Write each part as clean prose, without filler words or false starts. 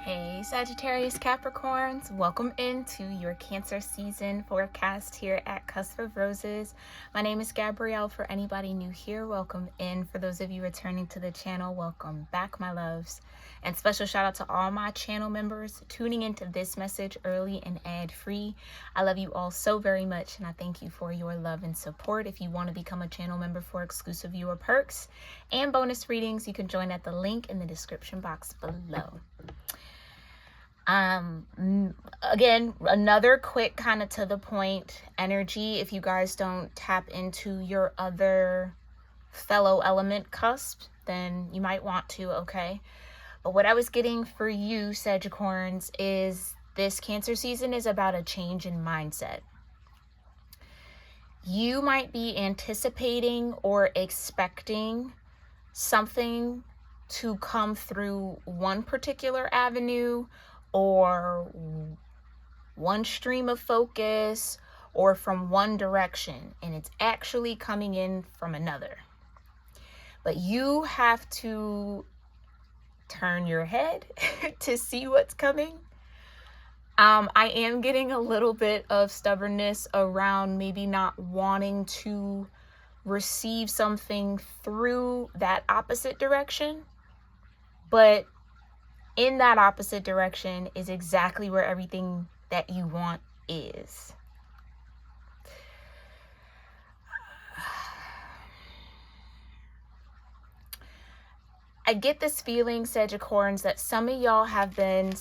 Hey Sagittarius-Capricorns, welcome into your Cancer season forecast here at Cusp of Roses. My name is Gabrielle. For anybody new here, welcome in. For those of you returning to the channel, welcome back, my loves. And special shout out to all my channel members tuning into this message early and ad-free. I love you all so very much, and I thank you for your love and support. If you want to become a channel member for exclusive viewer perks and bonus readings, you can join at the link in the description box below. Again, another quick kind of to the point energy. If you guys don't tap into your other fellow element cusp, then you might want to, okay? But what I was getting for you, Sagicorns, is this Cancer season is about a change in mindset. You might be anticipating or expecting something to come through one particular avenue, or one stream of focus, or from one direction, and it's actually coming in from another. But you have to turn your head to see what's coming. I am getting a little bit of stubbornness around maybe not wanting to receive something through that opposite direction, but in that opposite direction is exactly where everything that you want is. I get this feeling, Sagicorns, that some of y'all have been,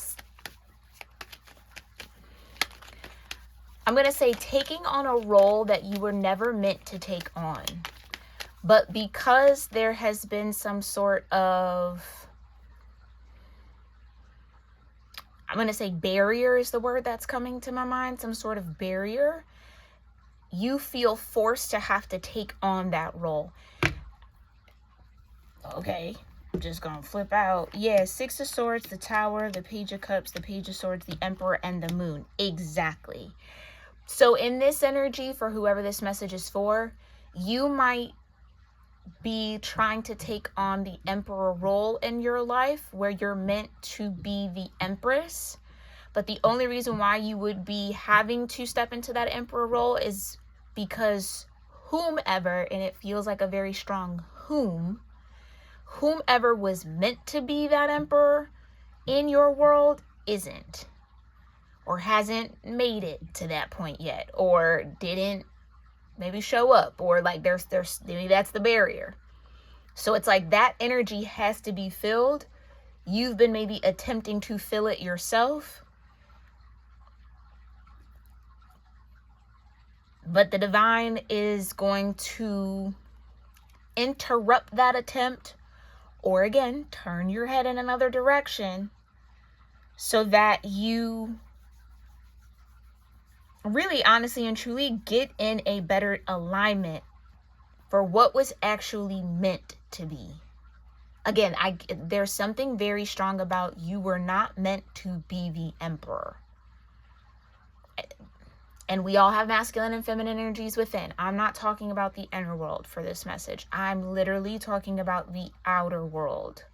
I'm going to say, taking on a role that you were never meant to take on. But because there has been some sort of, I'm going to say barrier is the word that's coming to my mind, some sort of barrier, you feel forced to have to take on that role. Okay, I'm just going to flip out. Yeah, Six of Swords, the Tower, the Page of Cups, the Page of Swords, the Emperor, and the Moon. Exactly. So in this energy, for whoever this message is for, you might be trying to take on the Emperor role in your life, where you're meant to be the Empress. But the only reason why you would be having to step into that Emperor role is because whomever, and it feels like a very strong whomever was meant to be that Emperor in your world isn't, or hasn't made it to that point yet, or didn't maybe show up, or like there's maybe that's the barrier. So it's like that energy has to be filled. You've been maybe attempting to fill it yourself, but the divine is going to interrupt that attempt, or again, turn your head in another direction, so that you really, honestly and truly get in a better alignment for what was actually meant to be. Again, there's something very strong about you were not meant to be the Emperor. And we all have masculine and feminine energies within. I'm not talking about the inner world for this message. I'm literally talking about the outer world.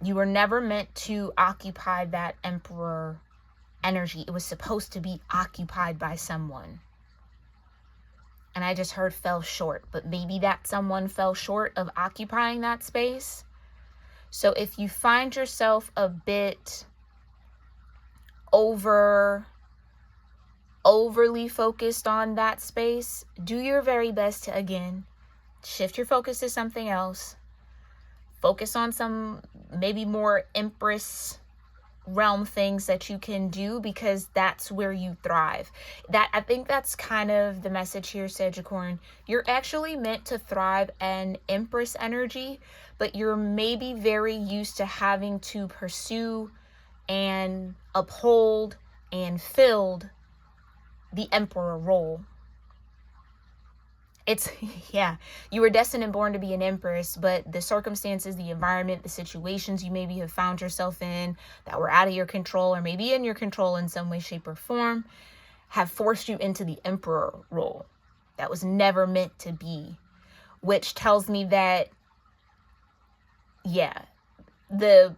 You were never meant to occupy that Emperor energy. It was supposed to be occupied by someone. And I just heard fell short, but maybe that someone fell short of occupying that space. So if you find yourself a bit overly focused on that space, do your very best to, again, shift your focus to something else. Focus on some maybe more Empress realm things that you can do, because that's where you thrive. I think that's kind of the message here, Sagicorn. You're actually meant to thrive in Empress energy, but you're maybe very used to having to pursue and uphold and fill the Emperor role. It's, yeah, you were destined and born to be an Empress, but the circumstances, the environment, the situations you maybe have found yourself in that were out of your control, or maybe in your control in some way, shape, or form, have forced you into the Emperor role that was never meant to be, which tells me that, yeah, the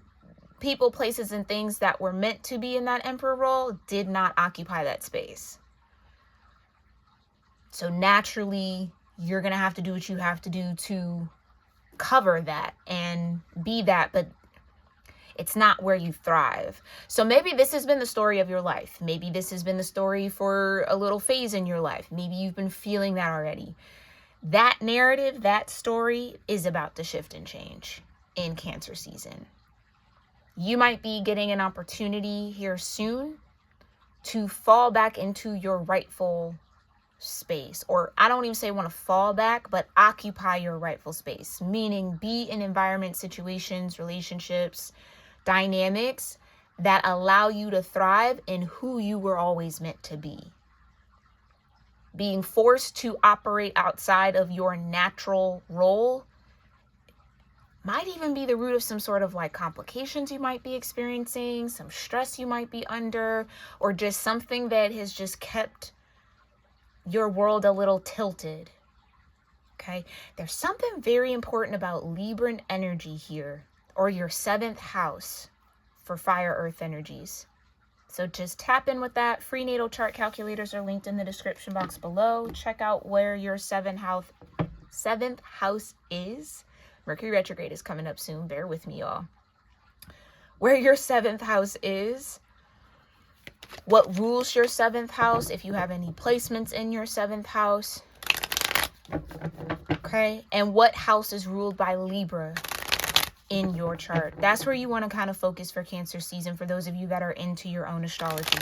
people, places, and things that were meant to be in that emperor role did not occupy that space. So naturally, you're going to have to do what you have to do to cover that and be that, but it's not where you thrive. So maybe this has been the story of your life. Maybe this has been the story for a little phase in your life. Maybe you've been feeling that already. That narrative, that story is about to shift and change in Cancer season. You might be getting an opportunity here soon to fall back into your rightful space. Or I don't even say want to fall back, but occupy your rightful space. Meaning be in environments, situations, relationships, dynamics that allow you to thrive in who you were always meant to be. Being forced to operate outside of your natural role might even be the root of some sort of like complications you might be experiencing, some stress you might be under, or just something that has just kept your world a little tilted. Okay, there's something very important about Libran energy here, or your 7th house for fire earth energies. So just tap in with that. Free natal chart calculators are linked in the description box below. Check out where your 7th house is. Mercury retrograde is coming up soon. Bear with me, y'all. Where your 7th house is. What rules your 7th house, if you have any placements in your 7th house. Okay, and what house is ruled by Libra in your chart. That's where you want to kind of focus for Cancer season, for those of you that are into your own astrology.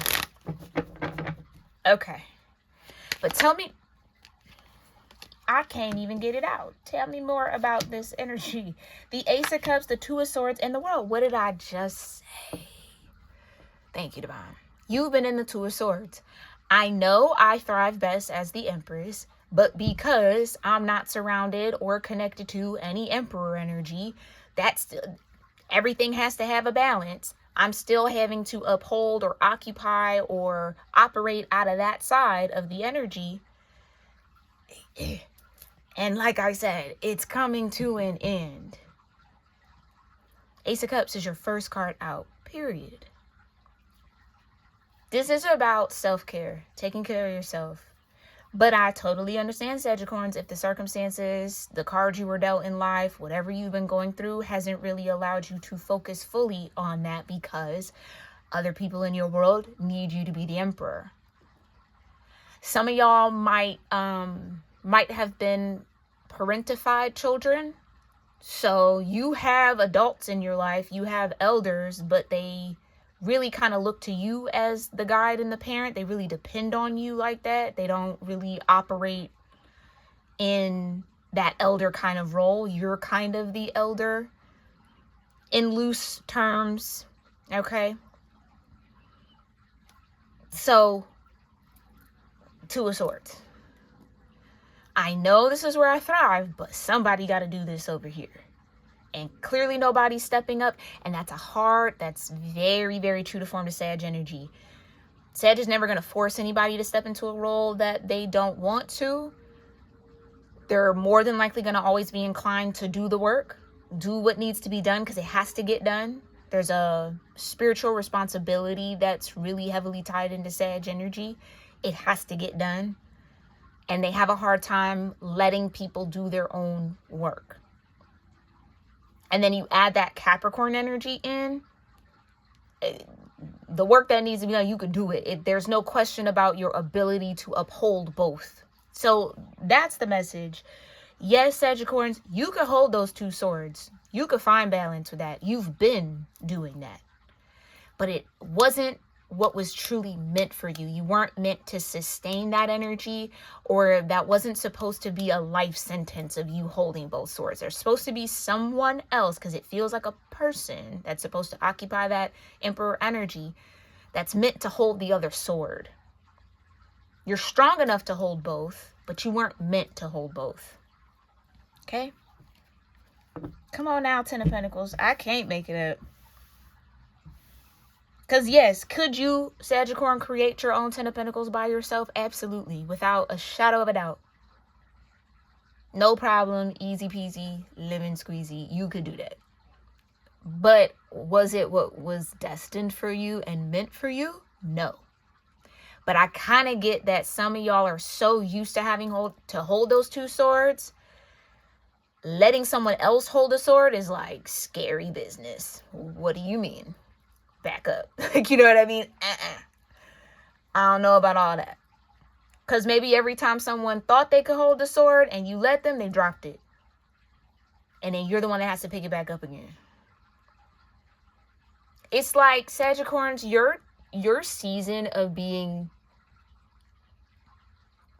Okay, but tell me, I can't even get it out. Tell me more about this energy. The Ace of Cups, the Two of Swords, and the World. What did I just say? Thank you, Divine. You've been in the Two of Swords. I know I thrive best as the Empress, but because I'm not surrounded or connected to any Emperor energy, that's everything has to have a balance. I'm still having to uphold or occupy or operate out of that side of the energy. And like I said, it's coming to an end. Ace of Cups is your first card out, period. This is about self-care, taking care of yourself. But I totally understand, Sagittarians, if the circumstances, the cards you were dealt in life, whatever you've been going through hasn't really allowed you to focus fully on that because other people in your world need you to be the emperor. Some of y'all might have been parentified children. So you have adults in your life, you have elders, but they really kind of look to you as the guide and the parent. They really depend on you like that. They don't really operate in that elder kind of role. You're kind of the elder in loose terms. Okay. So, Two of Swords. I know this is where I thrive, but somebody got to do this over here. And clearly nobody's stepping up. And that's very, very true to form to Sag energy. Sag is never going to force anybody to step into a role that they don't want to. They're more than likely going to always be inclined to do the work, do what needs to be done because it has to get done. There's a spiritual responsibility that's really heavily tied into Sag energy. It has to get done. And they have a hard time letting people do their own work. And then you add that Capricorn energy in, the work that needs to be done, you can do it. There's no question about your ability to uphold both. So that's the message. Yes, Sagittarians, you can hold those two swords. You can find balance with that. You've been doing that. But it wasn't what was truly meant for you. You weren't meant to sustain that energy, or that wasn't supposed to be a life sentence of you holding both swords. There's supposed to be someone else, because it feels like a person that's supposed to occupy that emperor energy that's meant to hold the other sword. You're strong enough to hold both, but you weren't meant to hold both. Okay? Come on now, Ten of Pentacles. I can't make it up. Because yes, could you, Sagittarius, create your own Ten of Pentacles by yourself? Absolutely. Without a shadow of a doubt. No problem. Easy peasy. Lemon squeezy. You could do that. But was it what was destined for you and meant for you? No. But I kind of get that some of y'all are so used to having to hold those two swords. Letting someone else hold a sword is like scary business. What do you mean? Back up. Like, you know what I mean? I don't know about all that. Because maybe every time someone thought they could hold the sword and you let them, they dropped it. And then you're the one that has to pick it back up again. It's like, Sagittarians, your season of being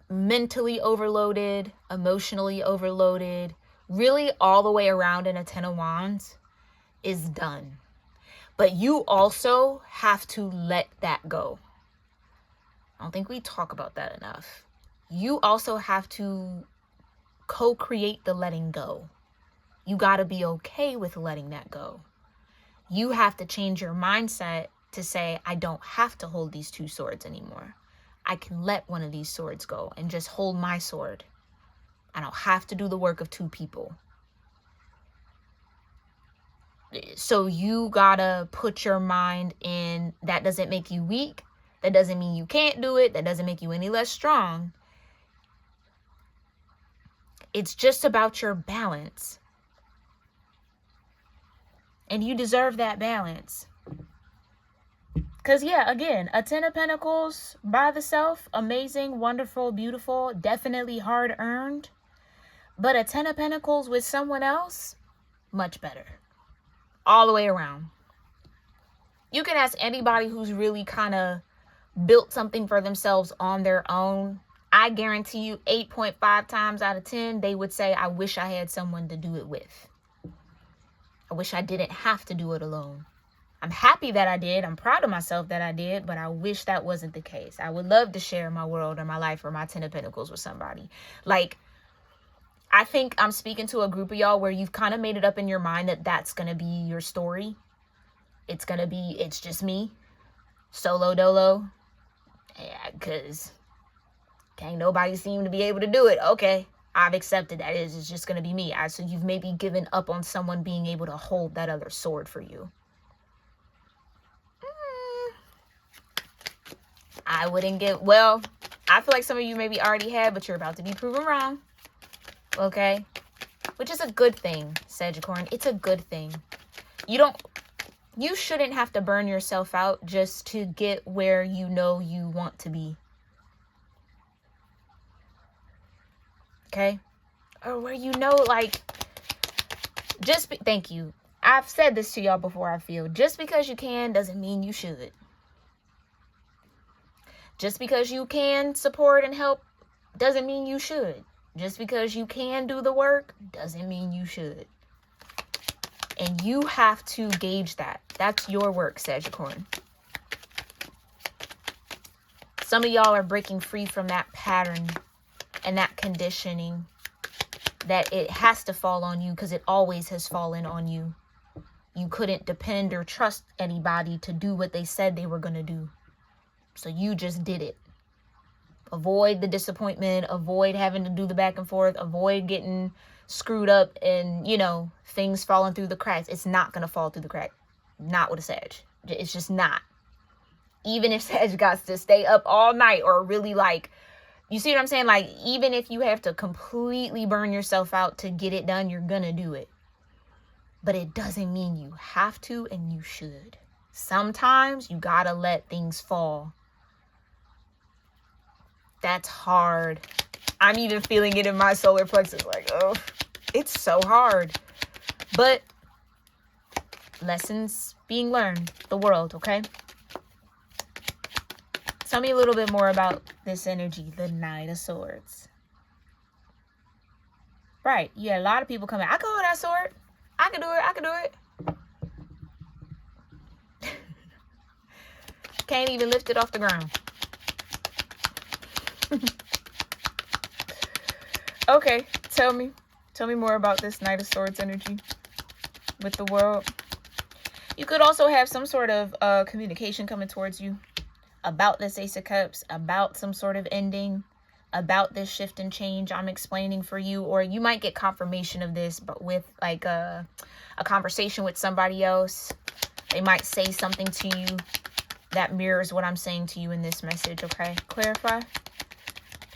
mentally overloaded, emotionally overloaded, really all the way around in a 10 of Wands is done. But you also have to let that go. I don't think we talk about that enough. You also have to co-create the letting go. You got to be okay with letting that go. You have to change your mindset to say, I don't have to hold these two swords anymore. I can let one of these swords go and just hold my sword. I don't have to do the work of two people. So you gotta put your mind in, that doesn't make you weak. That doesn't mean you can't do it. That doesn't make you any less strong. It's just about your balance. And you deserve that balance. Because, yeah, again, a 10 of Pentacles by the self, amazing, wonderful, beautiful, definitely hard earned. But a 10 of Pentacles with someone else, much better. All the way around. You can ask anybody who's really kind of built something for themselves on their own. I guarantee you 8.5 times out of 10, they would say, I wish I had someone to do it with. I wish I didn't have to do it alone. I'm happy that I did. I'm proud of myself that I did, but I wish that wasn't the case. I would love to share my world or my life or my 10 of Pentacles with somebody. Like, I think I'm speaking to a group of y'all where you've kind of made it up in your mind that that's going to be your story. It's going to be, it's just me. Solo dolo. Yeah, because can't nobody seem to be able to do it. Okay, I've accepted that. It's just going to be me. So you've maybe given up on someone being able to hold that other sword for you. I wouldn't get, well, I feel like some of you maybe already had, but you're about to be proven wrong. Okay? Which is a good thing, Sagittarius. It's a good thing. You shouldn't have to burn yourself out just to get where you know you want to be. Okay? Or where you know, like, thank you. I've said this to y'all before, I feel. Just because you can doesn't mean you should. Just because you can support and help doesn't mean you should. Just because you can do the work doesn't mean you should. And you have to gauge that. That's your work, Sagittarius. Some of y'all are breaking free from that pattern and that conditioning that it has to fall on you because it always has fallen on you. You couldn't depend or trust anybody to do what they said they were going to do. So you just did it. Avoid the disappointment. Avoid having to do the back and forth. Avoid getting screwed up and, you know, things falling through the cracks. It's not going to fall through the crack. Not with a Sag. It's just not. Even if Sag got to stay up all night or really like, you see what I'm saying? Like, even if you have to completely burn yourself out to get it done, you're going to do it. But it doesn't mean you have to and you should. Sometimes you got to let things fall. That's hard. I'm even feeling it in my solar plexus. Like, oh, it's so hard. But lessons being learned. The world, okay? Tell me a little bit more about this energy, the Knight of Swords. Right. Yeah, a lot of people come in. I can hold that sword. I can do it. I can do it. Can't even lift it off the ground. Okay, tell me more about this Knight of Swords energy with the world. You could also have some sort of communication coming towards you about this Ace of Cups, about some sort of ending, about this shift and change I'm explaining for you, or you might get confirmation of this, but with like a conversation with somebody else. They might say something to you that mirrors what I'm saying to you in this message, okay? Clarify.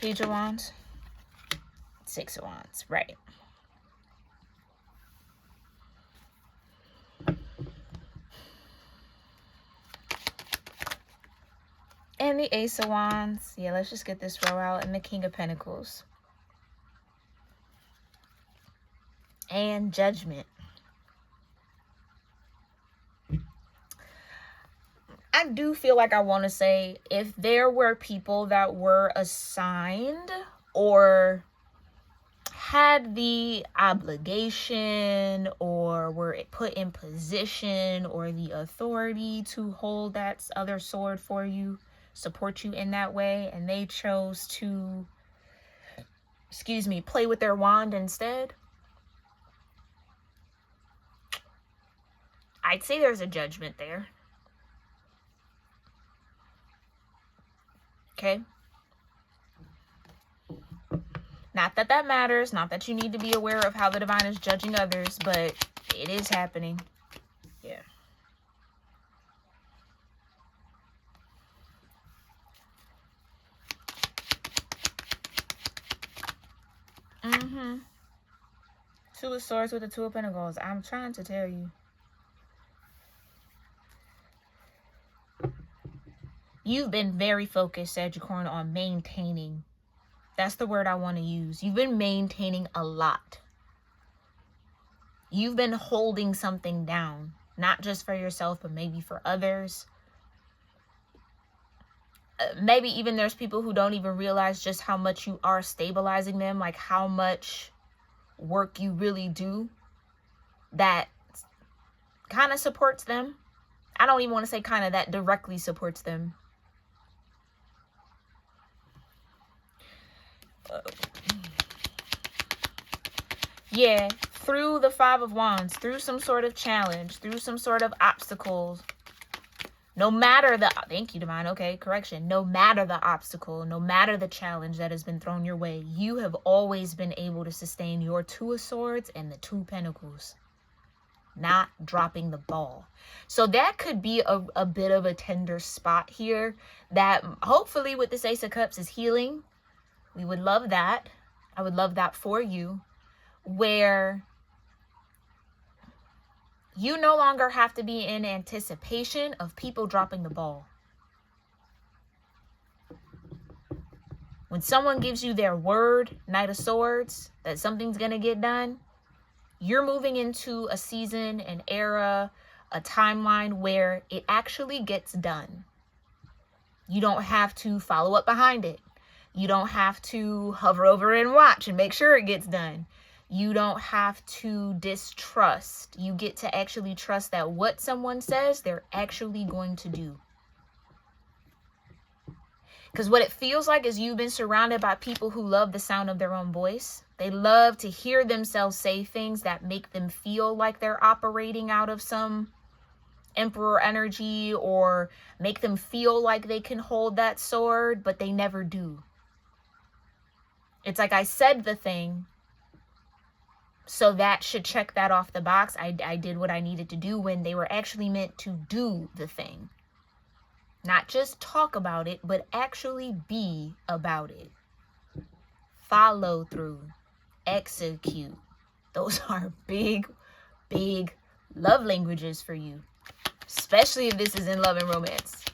Page of Wands. Six of Wands, right. And the Ace of Wands. Yeah, let's just get this row out. And the King of Pentacles. And Judgment. I do feel like I want to say, if there were people that were assigned or had the obligation or were put in position or the authority to hold that other sword for you, support you in that way, and they chose to, play with their wand instead, I'd say there's a judgment there. Okay? Not that that matters, not that you need to be aware of how the divine is judging others, but it is happening. Yeah. Two of Swords with the Two of Pentacles. I'm trying to tell you. You've been very focused, Sagittarius, on maintaining. That's the word I want to use. You've been maintaining a lot. You've been holding something down, not just for yourself, but maybe for others. Maybe even there's people who don't even realize just how much you are stabilizing them, like how much work you really do that kind of supports them. I don't even want to say kind of, that directly supports them. Yeah, through the Five of Wands, through some sort of challenge, through some sort of obstacles, no matter the, thank you, divine, okay, correction, no matter the obstacle, no matter the challenge that has been thrown your way, you have always been able to sustain your Two of Swords and the Two Pentacles, not dropping the ball. So that could be a bit of a tender spot here that hopefully with this Ace of Cups is healing. We would love that. I would love that for you, where you no longer have to be in anticipation of people dropping the ball. When someone gives you their word, Knight of Swords, that something's going to get done, you're moving into a season, an era, a timeline where it actually gets done. You don't have to follow up behind it. You don't have to hover over and watch and make sure it gets done. You don't have to distrust. You get to actually trust that what someone says, they're actually going to do. Because what it feels like is you've been surrounded by people who love the sound of their own voice. They love to hear themselves say things that make them feel like they're operating out of some emperor energy, or make them feel like they can hold that sword, but they never do. It's like, I said the thing, so that should check that off the box. I did what I needed to do, when they were actually meant to do the thing. Not just talk about it, but actually be about it. Follow through. Execute. Those are big, big love languages for you. Especially if this is in love and romance.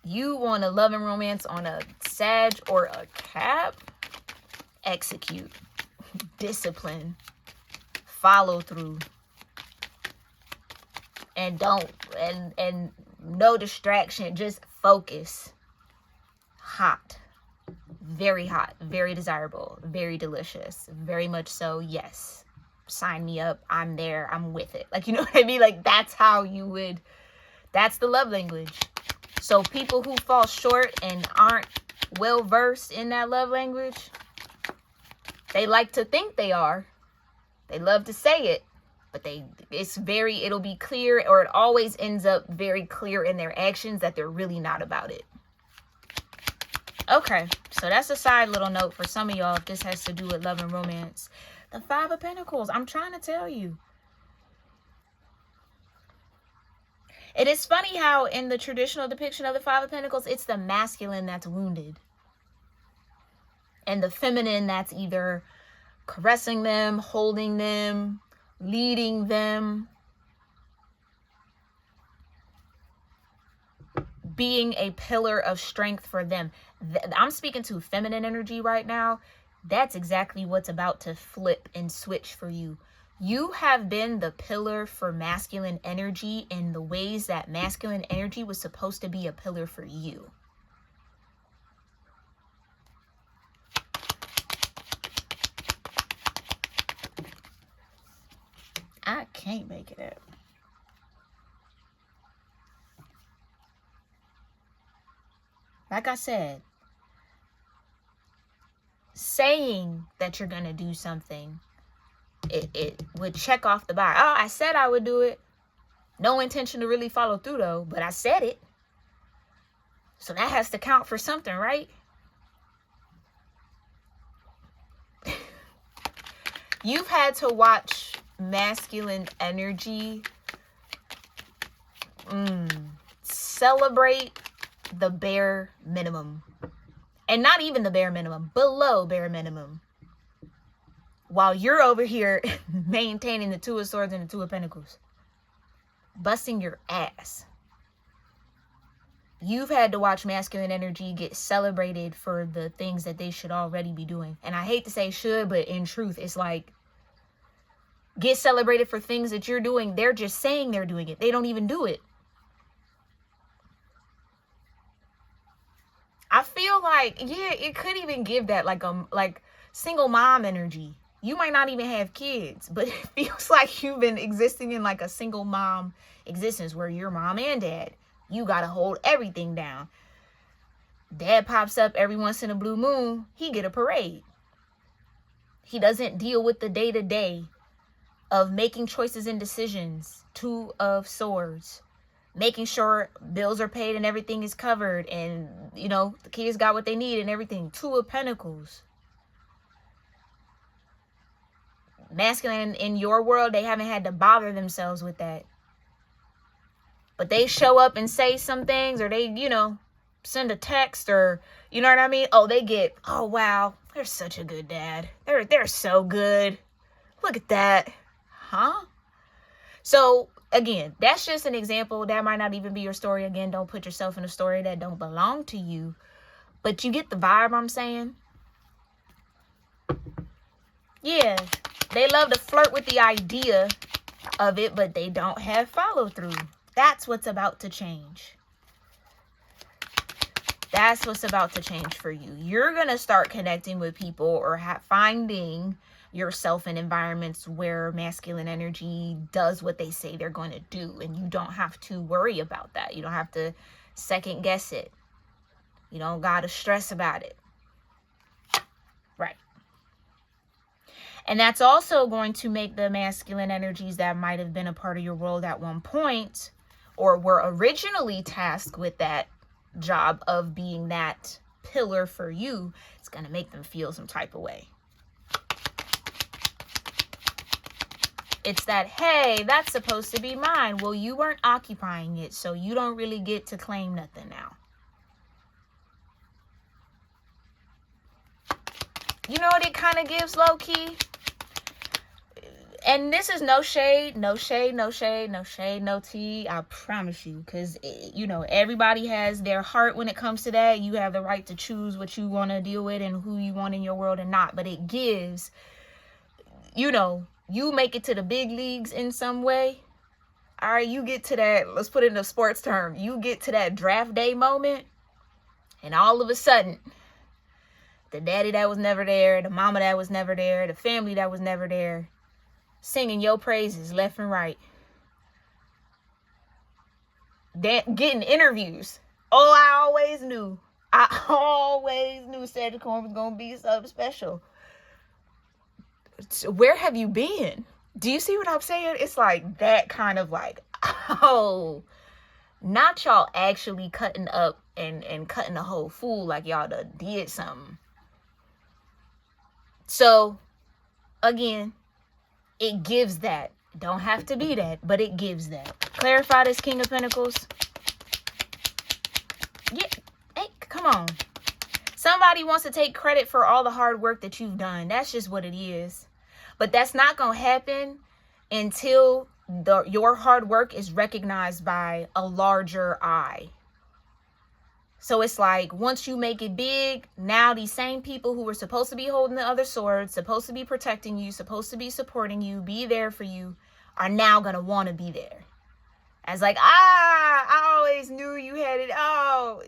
You want a love and romance on a Sag or a Cap? Execute. Discipline. Follow through. And and no distraction, just focus. Hot. Very hot, very desirable, very delicious, very much so. Yes, sign me up. I'm there. I'm with it. Like, you know what I mean? Like, that's how you would, that's the love language. So people who fall short and aren't well versed in that love language, they like to think they are. They love to say it, but it'll be clear, or it always ends up very clear in their actions that they're really not about it. Okay, so that's a side little note for some of y'all if this has to do with love and romance. The Five of Pentacles, I'm trying to tell you. It is funny how in the traditional depiction of the Five of Pentacles, it's the masculine that's wounded. And the feminine that's either caressing them, holding them, leading them, being a pillar of strength for them. I'm speaking to feminine energy right now. That's exactly what's about to flip and switch for you. You have been the pillar for masculine energy in the ways that masculine energy was supposed to be a pillar for you. I can't make it up. Like I said, saying that you're going to do something, it would check off the box. Oh, I said I would do it. No intention to really follow through though, but I said it. So that has to count for something, right? You've had to watch masculine energy celebrate the bare minimum. And not even the bare minimum, below bare minimum. While you're over here maintaining the Two of Swords and the Two of Pentacles. Busting your ass. You've had to watch masculine energy get celebrated for the things that they should already be doing. And I hate to say should, but in truth, it's like, get celebrated for things that you're doing. They're just saying they're doing it. They don't even do it. I feel like, yeah, it could even give that like single mom energy. You might not even have kids, but it feels like you've been existing in like a single mom existence where you're mom and dad. You got to hold everything down. Dad pops up every once in a blue moon. He get a parade. He doesn't deal with the day-to-day of making choices and decisions. Two of Swords. Making sure bills are paid and everything is covered. And, you know, the kids got what they need and everything. Two of Pentacles. Masculine in your world, they haven't had to bother themselves with that. But they show up and say some things, or they, you know, send a text, or, you know what I mean? Oh, they get, oh, wow, they're such a good dad. They're so good. Look at that. Huh? So, again, that's just an example. That might not even be your story. Again, don't put yourself in a story that don't belong to you. But you get the vibe I'm saying? Yeah. They love to flirt with the idea of it, but they don't have follow through. That's what's about to change. That's what's about to change for you. You're going to start connecting with people or finding yourself in environments where masculine energy does what they say they're going to do. And you don't have to worry about that. You don't have to second guess it. You don't got to stress about it. Right. And that's also going to make the masculine energies that might have been a part of your world at one point, or were originally tasked with that job of being that pillar for you, it's going to make them feel some type of way. It's that, hey, that's supposed to be mine. Well, you weren't occupying it, so you don't really get to claim nothing now. You know what it kind of gives, low-key? And this is no shade, no shade, no shade, no shade, no tea. I promise you. Because, you know, everybody has their heart when it comes to that. You have the right to choose what you want to deal with and who you want in your world and not. But it gives, you know, you make it to the big leagues in some way. All right, you get to that, let's put it in a sports term. You get to that draft day moment. And all of a sudden, the daddy that was never there, the mama that was never there, the family that was never there, singing your praises left and right. Getting interviews. Oh, I always knew Sagittarius was going to be something special. So where have you been? Do you see what I'm saying? It's like that kind of like, oh, Not y'all actually cutting up and cutting a whole fool like y'all done did something. So, again, it gives that. Don't have to be that, but it gives that. Clarify this King of Pentacles. Yeah, hey, come on. Somebody wants to take credit for all the hard work that you've done. That's just what it is. But that's not going to happen until your hard work is recognized by a larger eye. So it's like, once you make it big, now these same people who were supposed to be holding the other sword, supposed to be protecting you, supposed to be supporting you, be there for you, are now going to want to be there. As like, I always knew you had it. Oh,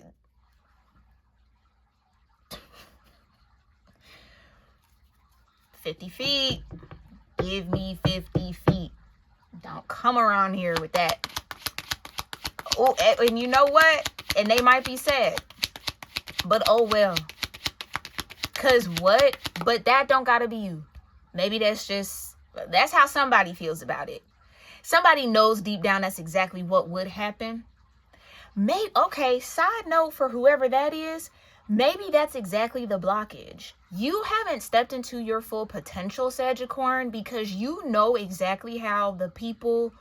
50 feet. Give me 50 feet. Don't come around here with that. Oh, and you know what? And they might be sad. But oh well. Cause what? But that don't gotta be you. Maybe that's how somebody feels about it. Somebody knows deep down that's exactly what would happen. Okay, side note for whoever that is, maybe that's exactly the blockage. You haven't stepped into your full potential, Sagittarius, because you know exactly how the people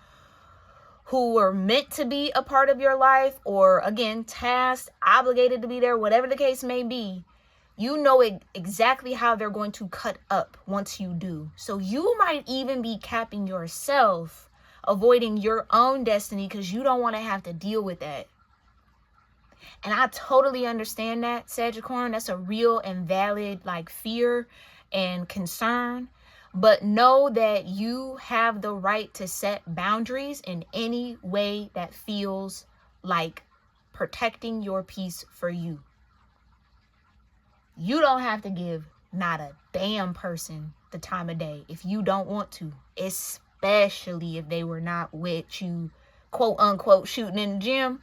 who were meant to be a part of your life, or again, tasked, obligated to be there, whatever the case may be, you know exactly how they're going to cut up once you do. So you might even be capping yourself, avoiding your own destiny because you don't want to have to deal with that. And I totally understand that, Sagittarius. That's a real and valid fear and concern. But know that you have the right to set boundaries in any way that feels like protecting your peace for you. You don't have to give not a damn person the time of day if you don't want to, especially if they were not with you, quote unquote, shooting in the gym.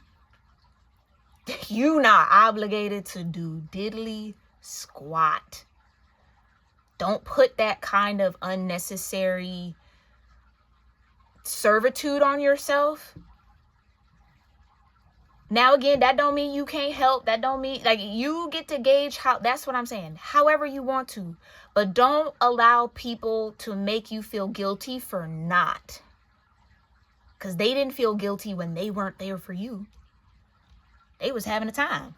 You not obligated to do diddly squat. Don't put that kind of unnecessary servitude on yourself. Now, again, that don't mean you can't help. That don't mean, you get to gauge how, that's what I'm saying, however you want to. But don't allow people to make you feel guilty for not. Because they didn't feel guilty when they weren't there for you. They was having a time.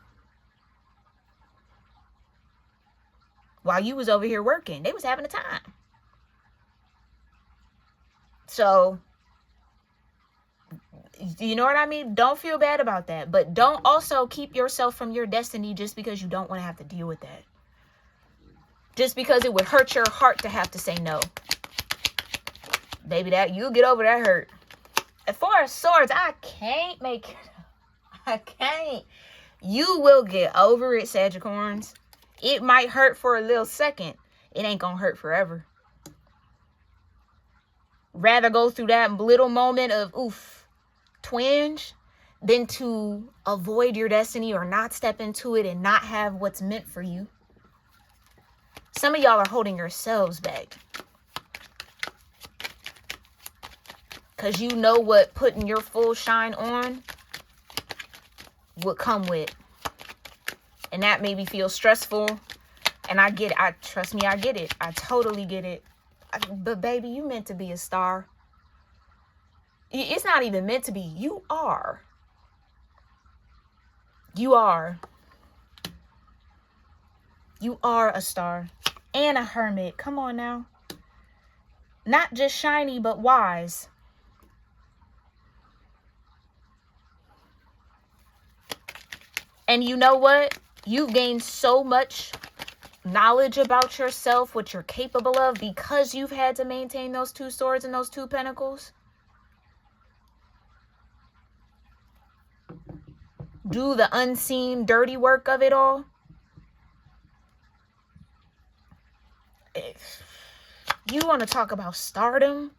While you was over here working, they was having a time. So, you know what I mean? Don't feel bad about that. But don't also keep yourself from your destiny just because you don't want to have to deal with that. Just because it would hurt your heart to have to say no. Baby, you'll get over that hurt. As far as swords, I can't make it. I can't. You will get over it, Sagittarius. It might hurt for a little second. It ain't gonna hurt forever. Rather go through that little moment of twinge than to avoid your destiny or not step into it and not have what's meant for you. Some of y'all are holding yourselves back. Because you know what putting your full shine on would come with. And that made me feel stressful. And I get it. Trust me, I get it. I totally get it. But baby, you meant to be a star. It's not even meant to be. You are. You are. You are a star. And a hermit. Come on now. Not just shiny, but wise. And you know what? You've gained so much knowledge about yourself, what you're capable of, because you've had to maintain those two swords and those two pentacles. Do the unseen, dirty work of it all. If you want to talk about stardom,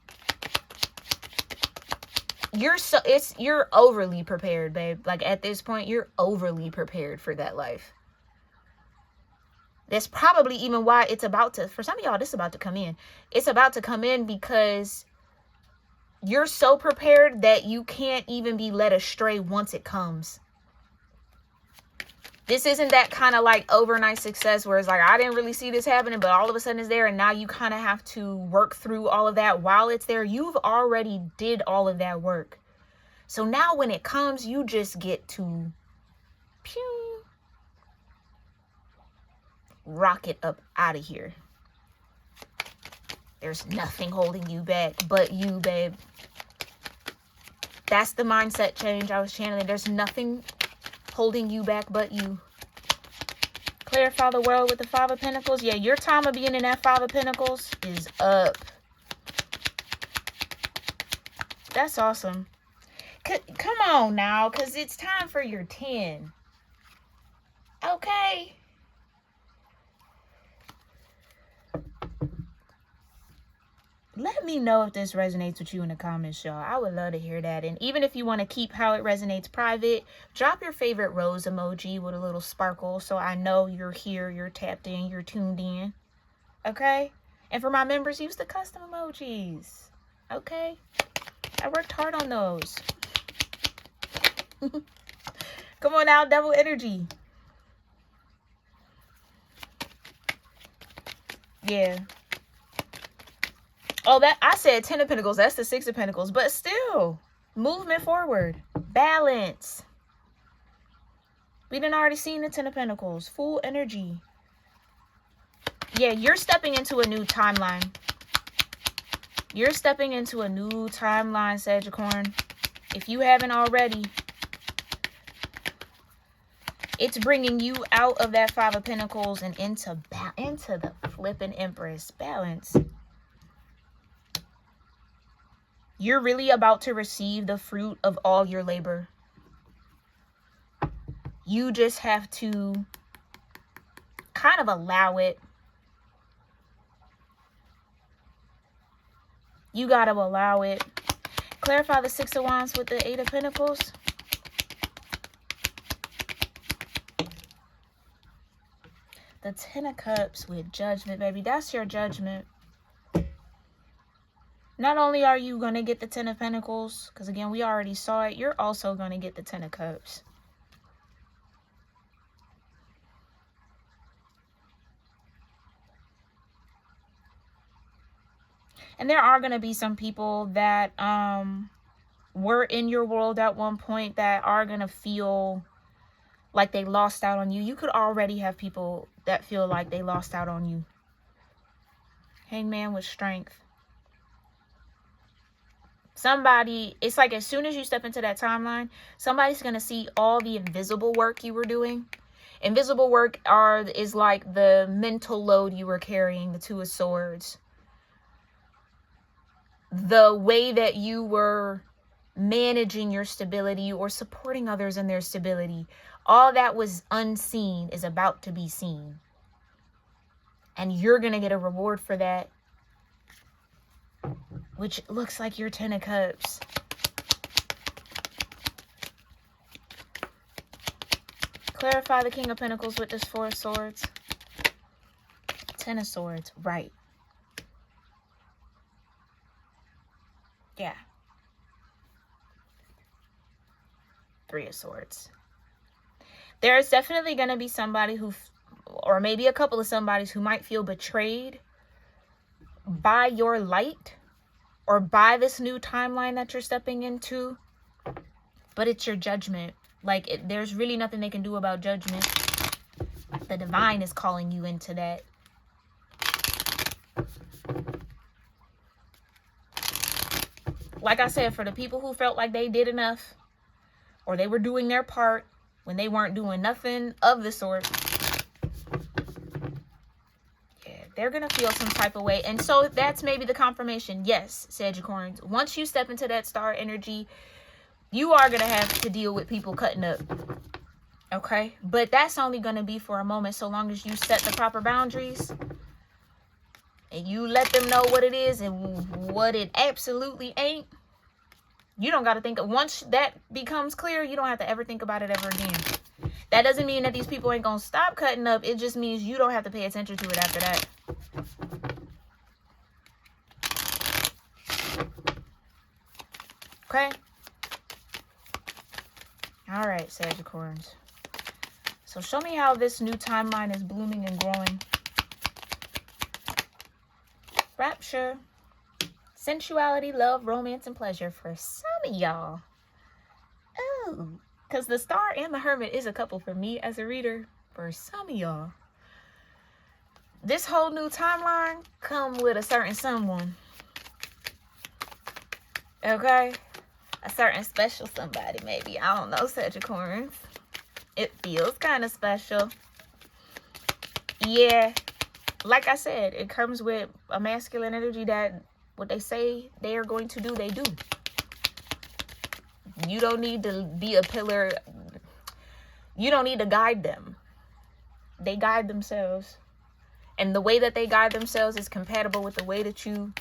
you're overly prepared, babe. At this point, you're overly prepared for that life. That's probably even why it's about to, for some of y'all, this is about to come in. It's about to come in because You're so prepared that you can't even be led astray once it comes. This isn't that kind of like overnight success where it's like, I didn't really see this happening, but all of a sudden it's there. And now you kind of have to work through all of that while it's there. You've already did all of that work. So now when it comes, you just get to pew, rocket up out of here. There's nothing holding you back but you, babe. That's the mindset change I was channeling. There's nothing holding you back but you. Clarify the world with the Five of Pentacles. Yeah, your time of being in that Five of Pentacles is up. That's awesome. Come on now, because it's time for your 10. Okay. Let me know if this resonates with you in the comments, y'all. I would love to hear that. And even if you want to keep how it resonates private, drop your favorite rose emoji with a little sparkle so I know you're here, you're tapped in, you're tuned in. Okay? And for my members, use the custom emojis. Okay? I worked hard on those. Come on now, double energy. Yeah. Oh, that I said 10 of Pentacles. That's the 6 of Pentacles. But still, movement forward. Balance. We done already seen the 10 of Pentacles. Full energy. Yeah, you're stepping into a new timeline. You're stepping into a new timeline, Sagittarius. If you haven't already, it's bringing you out of that 5 of Pentacles and into the flipping Empress. Balance. You're really about to receive the fruit of all your labor. You just have to kind of allow it. You got to allow it. Clarify the 6 of Wands with the 8 of Pentacles. The 10 of Cups with Judgment, baby. That's your judgment. Not only are you going to get the 10 of Pentacles, because again, we already saw it, you're also going to get the 10 of Cups. And there are going to be some people that were in your world at one point that are going to feel like they lost out on you. You could already have people that feel like they lost out on you. Hangman with Strength. Somebody, it's like as soon as you step into that timeline, somebody's going to see all the invisible work you were doing. Invisible work is like the mental load you were carrying, the 2 of Swords. The way that you were managing your stability or supporting others in their stability. All that was unseen is about to be seen. And you're going to get a reward for that. Which looks like your 10 of Cups. Clarify the King of Pentacles with this 4 of Swords. 10 of Swords. Right. Yeah. 3 of Swords. There's definitely going to be somebody who, or maybe a couple of somebodies who might feel betrayed by your light or by this new timeline that you're stepping into. But it's your judgment. Like, there's really nothing they can do about judgment. The divine is calling you into that. Like I said, for the people who felt like they did enough or they were doing their part when they weren't doing nothing of the sort, yeah, they're going to feel some type of way. And so that's maybe the confirmation. Yes, Sagittarius, once you step into that star energy, you are going to have to deal with people cutting up. Okay? But that's only going to be for a moment, so long as you set the proper boundaries and you let them know what it is and what it absolutely ain't. You don't got to think. Once that becomes clear, you don't have to ever think about it ever again. That doesn't mean that these people ain't going to stop cutting up. It just means you don't have to pay attention to it after that. Okay? All right, Sagittarians. So show me how this new timeline is blooming and growing. Rapture. Sensuality, love, romance, and pleasure for some of y'all. Oh, because the Star and the Hermit is a couple for me as a reader. For some of y'all. This whole new timeline come with a certain someone. Okay? A certain special somebody, maybe. I don't know, Sagittarians. It feels kind of special. Yeah. Like I said, it comes with a masculine energy that what they say they are going to do, they do. You don't need to be a pillar. You don't need to guide them. They guide themselves. And the way that they guide themselves is compatible with the way that you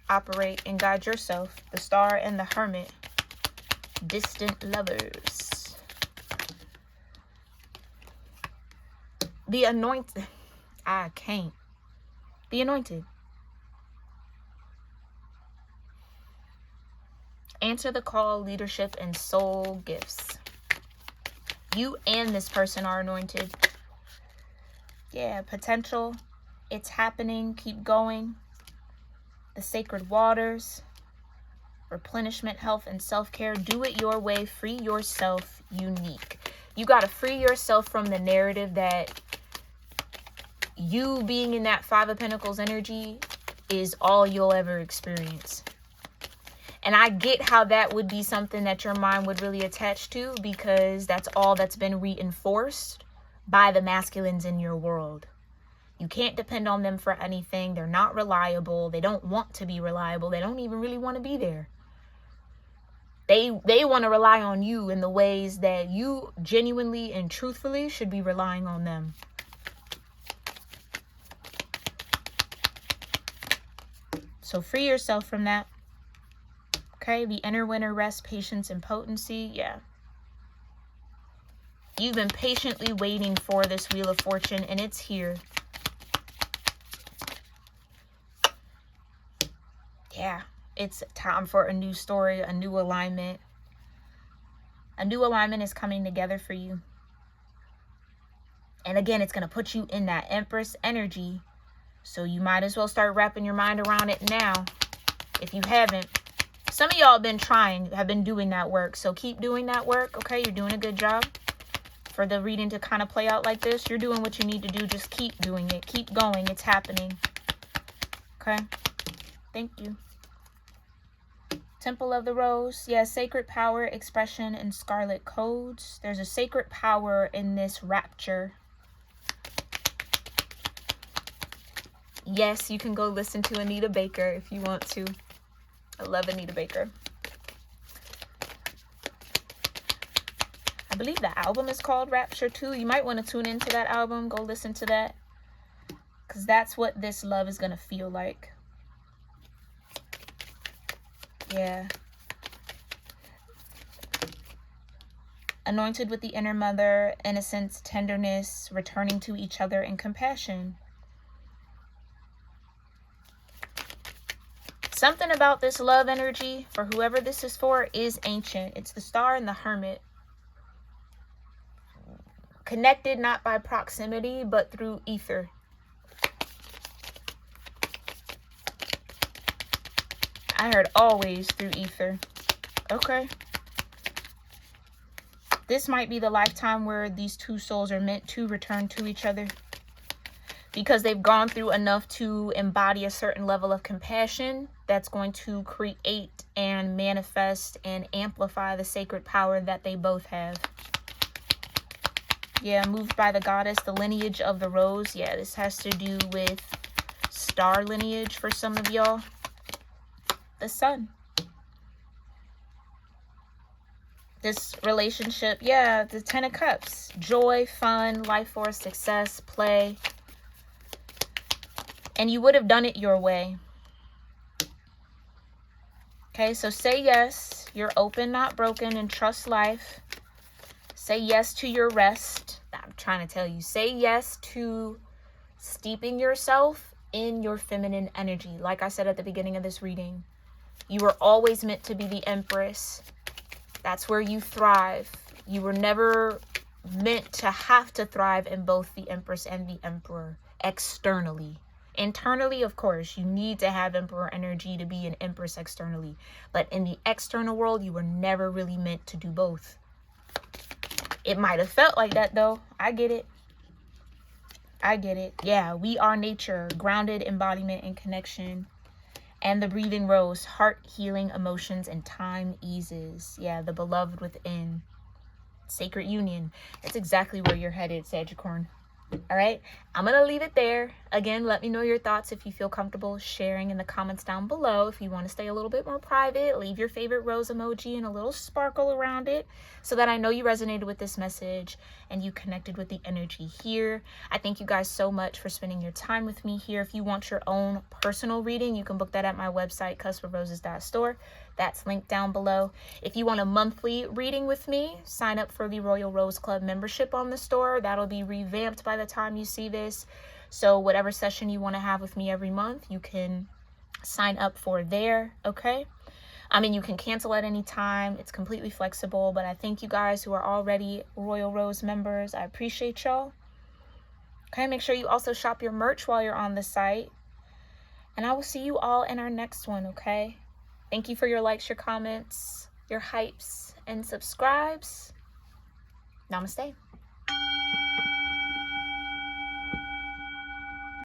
operate and guide yourself. The Star and the Hermit. Distant lovers. The Anointed. I can't. The Anointed. Answer the call, leadership, and soul gifts. You and this person are anointed. Yeah, potential. It's happening. Keep going. The sacred waters. Replenishment, health, and self-care. Do it your way. Free yourself. Unique. You got to free yourself from the narrative that you being in that Five of Pentacles energy is all you'll ever experience. And I get how that would be something that your mind would really attach to, because that's all that's been reinforced by the masculines in your world. You can't depend on them for anything. They're not reliable. They don't want to be reliable. They don't even really want to be there. They want to rely on you in the ways that you genuinely and truthfully should be relying on them. So free yourself from that. Okay, the inner winter, rest, patience, and potency. Yeah. You've been patiently waiting for this Wheel of Fortune, and it's here. Yeah, it's time for a new story, a new alignment. A new alignment is coming together for you. And again, it's going to put you in that Empress energy. So you might as well start wrapping your mind around it now, if you haven't. Some of y'all have been doing that work. So keep doing that work, okay? You're doing a good job. For the reading to kind of play out like this, you're doing what you need to do. Just keep doing it. Keep going. It's happening. Okay? Thank you. Temple of the Rose. Yeah, sacred power, expression, and scarlet codes. There's a sacred power in this rapture. Yes, you can go listen to Anita Baker if you want to. I love Anita Baker. I believe the album is called Rapture too. You might want to tune into that album. Go listen to that. Because that's what this love is going to feel like. Yeah. Anointed with the inner mother, innocence, tenderness, returning to each other, and compassion. Something about this love energy, for whoever this is for, is ancient. It's the Star and the Hermit. Connected not by proximity, but through ether. I heard always through ether. Okay. This might be the lifetime where these two souls are meant to return to each other. Because they've gone through enough to embody a certain level of compassion that's going to create and manifest and amplify the sacred power that they both have. Yeah, moved by the goddess, the lineage of the rose. Yeah, this has to do with star lineage for some of y'all. The sun. This relationship, yeah, the Ten of Cups. Joy, fun, life force, success, play. And you would have done it your way. Okay, so say yes. You're open, not broken, and trust life. Say yes to your rest. I'm trying to tell you. Say yes to steeping yourself in your feminine energy. Like I said at the beginning of this reading. You were always meant to be the Empress. That's where you thrive. You were never meant to have to thrive in both the Empress and the Emperor externally. Internally, of course, you need to have Emperor energy to be an Empress externally. But in the external world, you were never really meant to do both. It might have felt like that, though. I get it. I get it. Yeah, we are nature, grounded embodiment and connection. And the breathing rose, heart healing emotions and time eases. Yeah, the beloved within. Sacred union. That's exactly where you're headed, Sagicorn. All right, I'm going to leave it there. Again, let me know your thoughts if you feel comfortable sharing in the comments down below. If you want to stay a little bit more private, leave your favorite rose emoji and a little sparkle around it so that I know you resonated with this message and you connected with the energy here. I thank you guys so much for spending your time with me here. If you want your own personal reading, you can book that at my website, cuspofroses.store. That's linked down below. If you want a monthly reading with me, sign up for the Royal Rose Club membership on the store. That'll be revamped by the time you see this. So whatever session you want to have with me every month, you can sign up for there, okay? I mean, you can cancel at any time. It's completely flexible, but I thank you guys who are already Royal Rose members. I appreciate y'all. Okay, make sure you also shop your merch while you're on the site. And I will see you all in our next one, okay? Thank you for your likes, your comments, your hypes, and subscribes. Namaste.